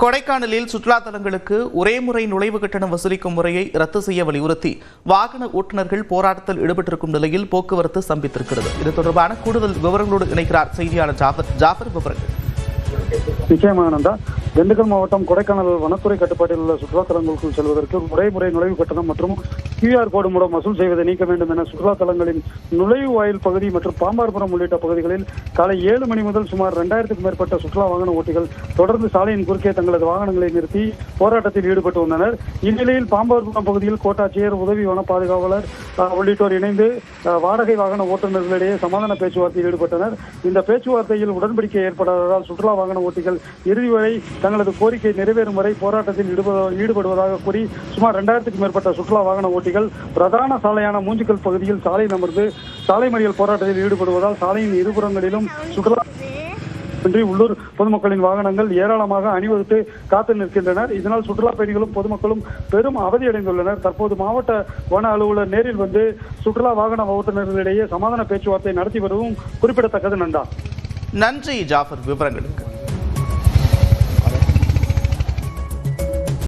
கொடைக்கானலில் சுற்றுலா தலங்களுக்கு ஒரே முறை நுழைவு கட்டணம் வசூலிக்கும் முறையை ரத்து செய்ய வலியுறுத்தி வாகன ஓட்டுநர்கள் போராட்டத்தில் ஈடுபட்டிருக்கும் நிலையில் போக்குவரத்து ஸ்தம்பித்திருக்கிறது. இது தொடர்பான கூடுதல் விவரங்களோடு இணைக்கிறார் செய்தியாளர் ஜாஃபர். விவரங்கள் நிச்சயமானந்தா. திண்டுக்கல் மாவட்டம் கொடைக்கானல் வனத்துறை கட்டுப்பாட்டில் உள்ள சுற்றுலா தலங்களுக்குள் செல்வதற்கு முறை நுழைவு கட்டணம் மற்றும் QR கோடு மூலம் வசூல் செய்வதை நீக்க வேண்டும் என சுற்றுலா தலங்களின் நுழைவு வாயில் பகுதி மற்றும் பாம்பார்புரம் உள்ளிட்ட பகுதிகளில் காலை 7 மணி முதல் சுமார் 2000க்கும் மேற்பட்ட சுற்றுலா வாகன ஓட்டிகள் தொடர்ந்து சாலையின் குறுக்கே தங்களது வாகனங்களை நிறுத்தி போராட்டத்தில் ஈடுபட்டு வந்தனர். இந்நிலையில் பாம்பார்புரம் பகுதியில் கோட்டாட்சியர், உதவி வன பாதுகாவலர் உள்ளிட்டோர் இணைந்து வாடகை வாகன ஓட்டுநர்களிடையே சமாதான பேச்சுவார்த்தையில் ஈடுபட்டனர். இந்த பேச்சுவார்த்தையில் உடன்படிக்கை ஏற்படாததால் சுற்றுலா வாகன ஓட்டிகள் இறுதி வரை தங்களது கோரிக்கை நிறைவேறும் வரை போராட்டத்தில் ஈடுபடுவதாக கூறி சுமார் 2000க்கும் மேற்பட்ட சுற்றுலா வாகன ஓட்டிகள் பிரதான சாலையான மூஞ்சிக்கல் பகுதியில் சாலையில் அமர்ந்து சாலை மறியல் போராட்டத்தில் ஈடுபடுவதால் சாலையின் இருபுறங்களிலும் சுற்றுலா உள்ளூர் பொதுமக்களின் வாகனங்கள் ஏராளமாக அணிவகுத்து காத்து நிற்கின்றனர். இதனால் சுற்றுலா பயணிகளும் பொதுமக்களும் பெரும் அவதியடைந்துள்ளனர். தற்போது மாவட்ட வன அலுவலர் நேரில் வந்து சுற்றுலா வாகன ஓட்டுநர்களிடையே சமாதான பேச்சுவார்த்தை நடத்தி வருவதும் குறிப்பிடத்தக்கது. நன்றி ஜாஃபர் விவரங்களுக்கு.